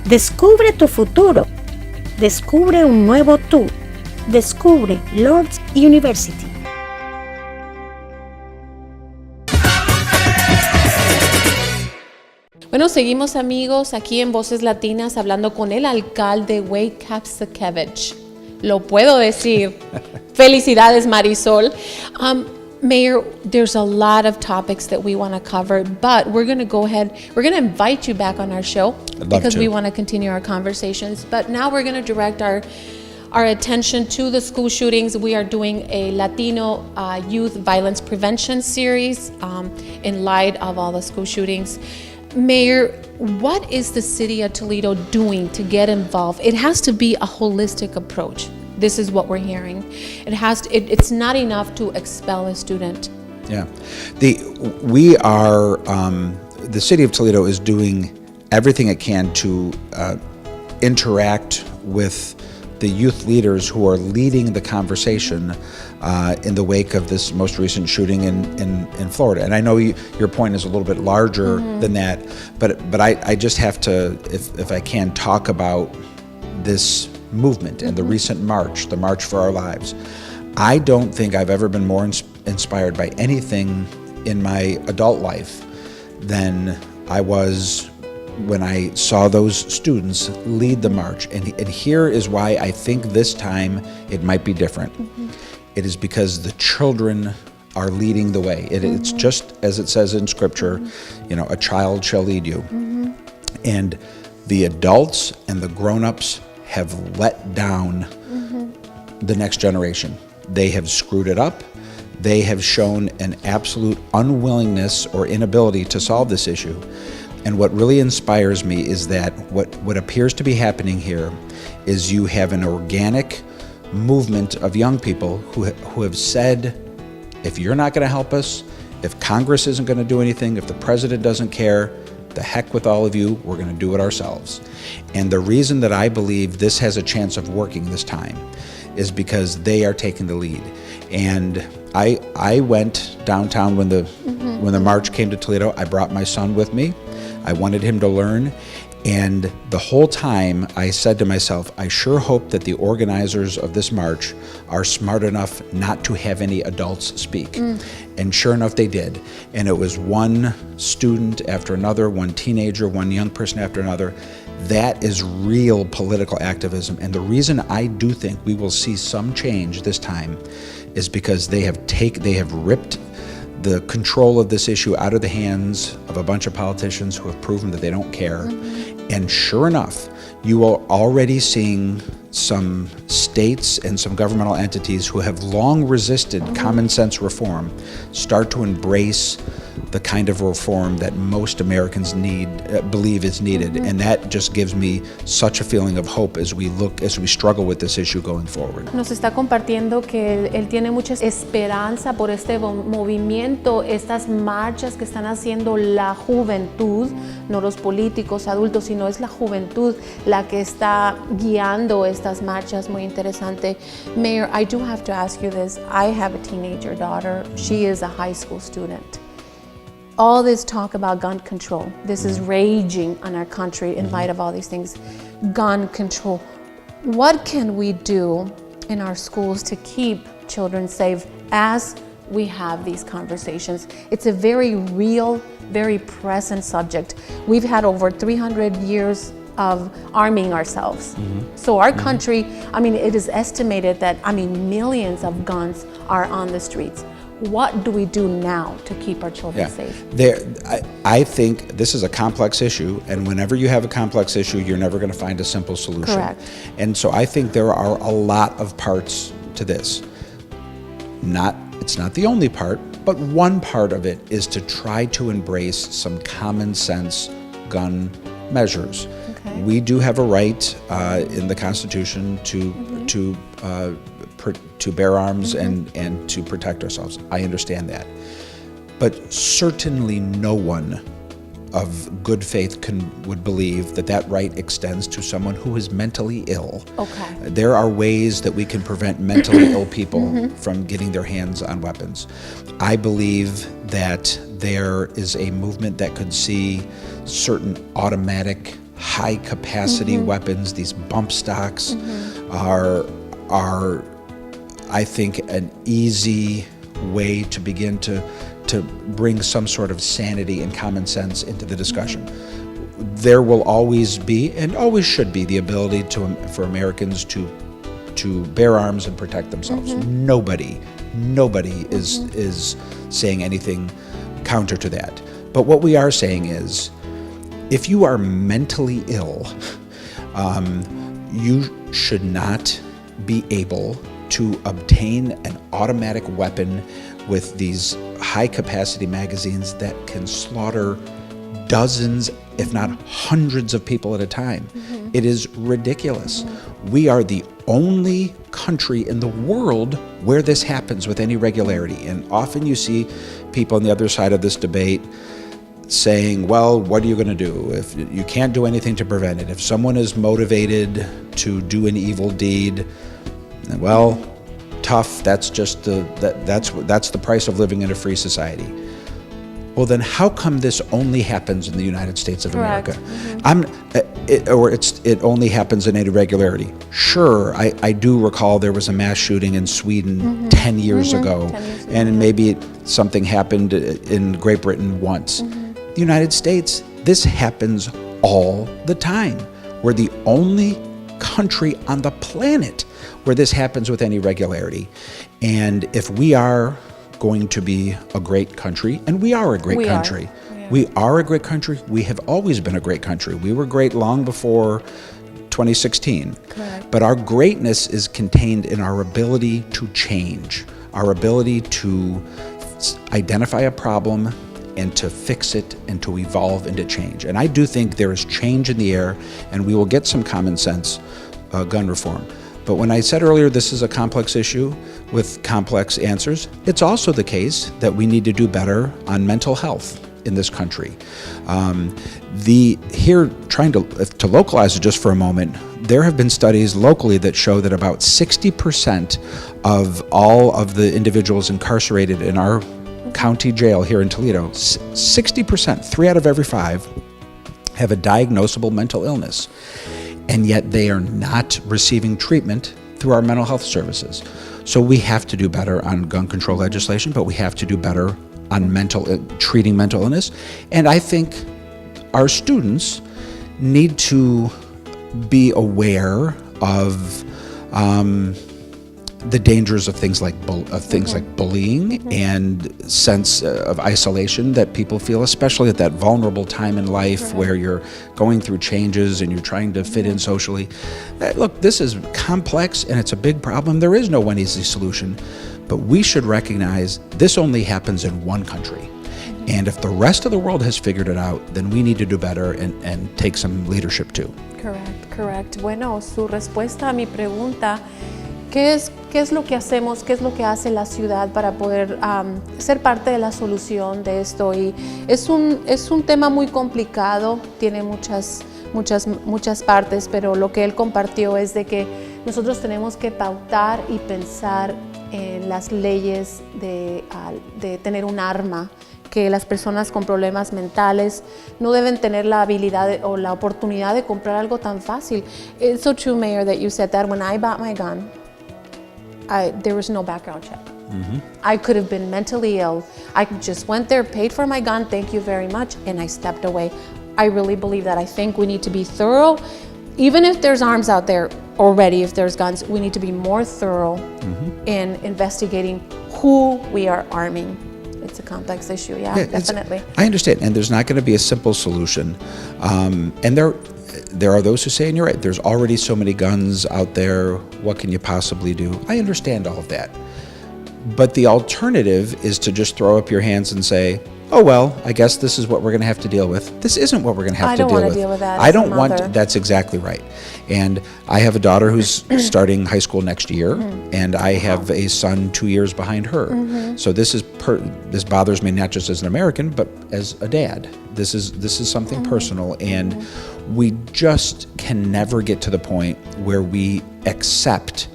Descubre tu futuro. Descubre un nuevo tú. Descubre Lord's University. Bueno, seguimos amigos aquí en Voces Latinas hablando con el alcalde Wade Kapsakevich. Lo puedo decir. Felicidades, Marisol. Mayor, there's a lot of topics that we want to cover, but we're going to go ahead. We're going to invite you back on our show because we want to continue our conversations. But now we're going to direct our attention to the school shootings. We are doing a Latino youth violence prevention series in light of all the school shootings. Mayor, what is the city of Toledo doing to get involved? It has to be a holistic approach. This is what we're hearing. It's not enough to expel a student. Yeah, the city of Toledo is doing everything it can to interact with the youth leaders who are leading the conversation in the wake of this most recent shooting in Florida. And I know your point is a little bit larger than that, but I just have to, if I can, talk about this movement and the recent march, the March for Our Lives. I don't think I've ever been more inspired by anything in my adult life than I was when I saw those students lead the march. And here is why I think this time it might be different. It is because the children are leading the way. It's just as it says in Scripture, a child shall lead you. And the adults and the grown-ups have let down the next generation. They have screwed it up. They have shown an absolute unwillingness or inability to solve this issue. And what really inspires me is that what appears to be happening here is you have an organic movement of young people who have said, if you're not going to help us, if Congress isn't going to do anything, if the president doesn't care, the heck with all of you, we're going to do it ourselves. And the reason that I believe this has a chance of working this time is because they are taking the lead. And I went downtown when the march came to Toledo. I brought my son with me. I wanted him to learn. And the whole time I said to myself, I sure hope that the organizers of this march are smart enough not to have any adults speak. And sure enough, they did. And it was one student after another, one teenager, one young person after another. That is real political activism. And the reason I do think we will see some change this time is because they have ripped the control of this issue out of the hands of a bunch of politicians who have proven that they don't care. And sure enough, you are already seeing some states and some governmental entities who have long resisted common sense reform start to embrace the kind of reform that most Americans believe is needed. And that just gives me such a feeling of hope as we struggle with this issue going forward. Nos está compartiendo que él tiene mucha esperanza por este movimiento, estas marchas que están haciendo la juventud, no los políticos adultos, sino es la juventud la que está guiando estas marchas. Muy interesante. Mayor, I do have to ask you this. I have a teenager daughter. She is a high school student. All this talk about gun control, this is raging on our country in light of all these things. Gun control. What can we do in our schools to keep children safe as we have these conversations? It's a very real, very present subject. We've had over 300 years of arming ourselves. So our country, it is estimated that, millions of guns are on the streets. What do we do now to keep our children safe? I think this is a complex issue, and whenever you have a complex issue, you're never going to find a simple solution. Correct. And so I think there are a lot of parts to this. It's not the only part, but one part of it is to try to embrace some common sense gun measures. Okay. We do have a right in the Constitution to bear arms and to protect ourselves. I understand that. But certainly no one of good faith would believe that right extends to someone who is mentally ill. Okay. There are ways that we can prevent mentally ill people from getting their hands on weapons. I believe that there is a movement that could see certain automatic high capacity weapons, these bump stocks, are I think an easy way to begin to bring some sort of sanity and common sense into the discussion. There will always be, and always should be, the ability for Americans to bear arms and protect themselves. Nobody is saying anything counter to that. But what we are saying is, if you are mentally ill, you should not be able to obtain an automatic weapon with these high-capacity magazines that can slaughter dozens, if not hundreds of people at a time. It is ridiculous. We are the only country in the world where this happens with any regularity. And often you see people on the other side of this debate saying, well, what are you going to do if you can't do anything to prevent it? If someone is motivated to do an evil deed, well, tough, that's just that's the price of living in a free society. Well, then how come this only happens in the United States of America? It only happens in any regularity. Sure, I do recall there was a mass shooting in Sweden 10 years ago, 10 years ago, and maybe something happened in Great Britain once. The United States, this happens all the time. We're the only country on the planet where this happens with any regularity. And if we are going to be a great country, and we are a great country. We are a great country. We have always been a great country. We were great long before 2016. Correct. But our greatness is contained in our ability to change, our ability to identify a problem and to fix it and to evolve and to change. And I do think there is change in the air, and we will get some common sense gun reform. But when I said earlier this is a complex issue with complex answers, it's also the case that we need to do better on mental health in this country. Here, trying to localize it just for a moment, there have been studies locally that show that about 60% of all of the individuals incarcerated in our county jail here in Toledo, 60%, 3 out of every 5, have a diagnosable mental illness. And yet they are not receiving treatment through our mental health services. So we have to do better on gun control legislation, but we have to do better on treating mental illness. And I think our students need to be aware of the dangers of things like bullying and sense of isolation that people feel, especially at that vulnerable time in life where you're going through changes and you're trying to fit in socially. Look, this is complex and it's a big problem. There is no one easy solution, but we should recognize this only happens in one country. And if the rest of the world has figured it out, then we need to do better and take some leadership too. Correct. Bueno, su respuesta a mi pregunta, ¿qué es lo que hacemos, qué es lo que hace la ciudad para poder ser parte de la solución de esto? Y es un tema muy complicado, tiene muchas partes, pero lo que él compartió es de que nosotros tenemos que pautar y pensar en las leyes de tener un arma, que las personas con problemas mentales no deben tener la habilidad o la oportunidad de comprar algo tan fácil. It's so true, Mayor, that you said that. When I bought my gun, there was no background check. I could have been mentally ill. I just went there, paid for my gun, thank you very much, and I stepped away. I really believe that. I think we need to be thorough. Even if there's arms out there already, if there's guns, we need to be more thorough in investigating who we are arming. It's a complex issue, yeah definitely. I understand, and there's not going to be a simple solution. And there are those who say, and you're right, there's already so many guns out there, what can you possibly do? I understand all of that. But the alternative is to just throw up your hands and say, oh, well, I guess this is what we're going to have to deal with. This isn't what we're going to have to deal with. I don't want to deal with that. I don't want, that's exactly right. And I have a daughter who's starting high school next year, and I have a son 2 years behind her. So this bothers me not just as an American, but as a dad. This is something personal, and we just can never get to the point where we accept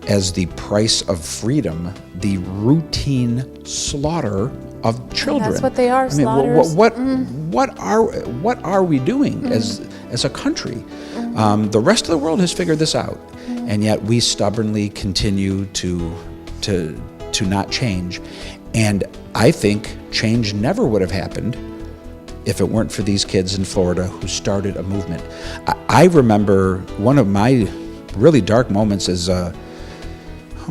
as the price of freedom the routine slaughter of children. That's what they are, I mean, slaughters. what are we doing as as a country. The rest of the world has figured this out, and yet we stubbornly continue to not change. And I think change never would have happened if it weren't for these kids in Florida who started a movement. I remember one of my really dark moments as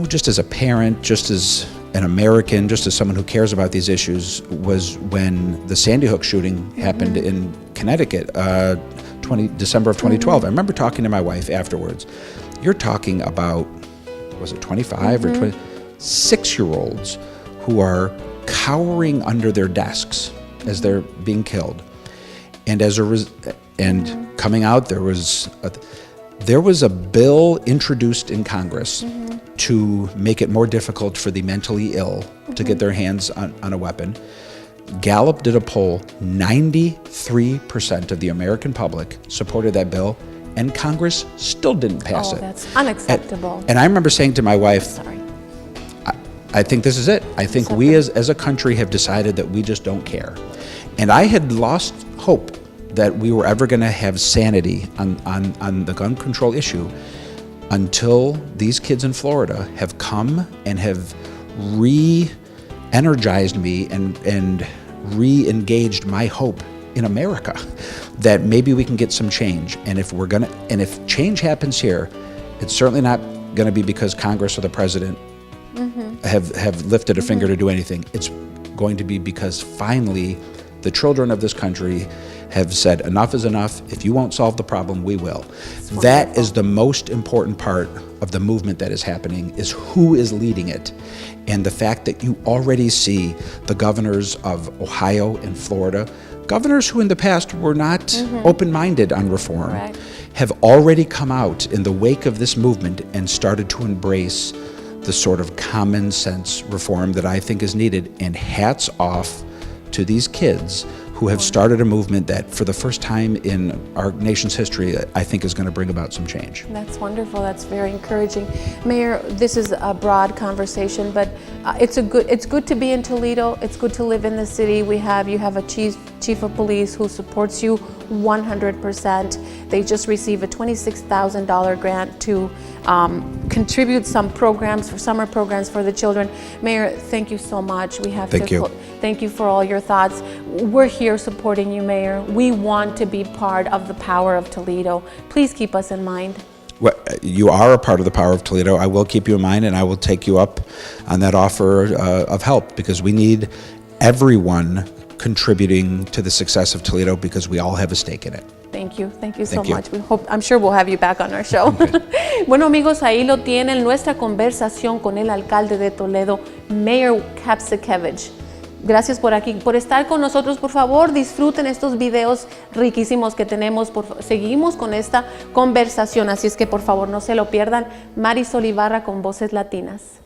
just as a parent, just as an American, just as someone who cares about these issues, was when the Sandy Hook shooting happened in Connecticut, December of 2012. I remember talking to my wife afterwards. You're talking about, was it 25 or 26-year-olds who are cowering under their desks as they're being killed, and coming out, there was a bill introduced in Congress to make it more difficult for the mentally ill to get their hands on a weapon. Gallup did a poll, 93% of the American public supported that bill, and Congress still didn't pass it. That's unacceptable. And I remember saying to my wife, I think this is it. I think we as a country have decided that we just don't care. And I had lost hope that we were ever going to have sanity on the gun control issue until these kids in Florida have come and have re-energized me and re-engaged my hope in America that maybe we can get some change. And if change happens here, it's certainly not going to be because Congress or the president have lifted a finger to do anything. It's going to be because finally the children of this country have said enough is enough. If you won't solve the problem, we will. That is the most important part of the movement that is happening, is who is leading it. And the fact that you already see the governors of Ohio and Florida, governors who in the past were not open-minded on reform, have already come out in the wake of this movement and started to embrace the sort of common sense reform that I think is needed. And hats off to these kids who have started a movement that for the first time in our nation's history, I think is going to bring about some change. That's wonderful. That's very encouraging. Mayor, this is a broad conversation, but it's good to be in Toledo. It's good to live in the city. You have a chief of police who supports you 100%. They just received a $26,000 grant to contribute some summer programs for the children. Mayor, thank you so much. Thank you for all your thoughts. We're here supporting you, Mayor. We want to be part of the power of Toledo. Please keep us in mind. Well, you are a part of the power of Toledo. I will keep you in mind, and I will take you up on that offer of help, because we need everyone contributing to the success of Toledo, because we all have a stake in it. Thank you so much. I'm sure we'll have you back on our show. Okay. Bueno, amigos, ahí lo tienen, nuestra conversación con el alcalde de Toledo, Mayor Kapsakevich. Gracias por estar con nosotros. Por favor, disfruten estos videos riquísimos que tenemos. Seguimos con esta conversación, así es que por favor no se lo pierdan. Marisol Ibarra con Voces Latinas.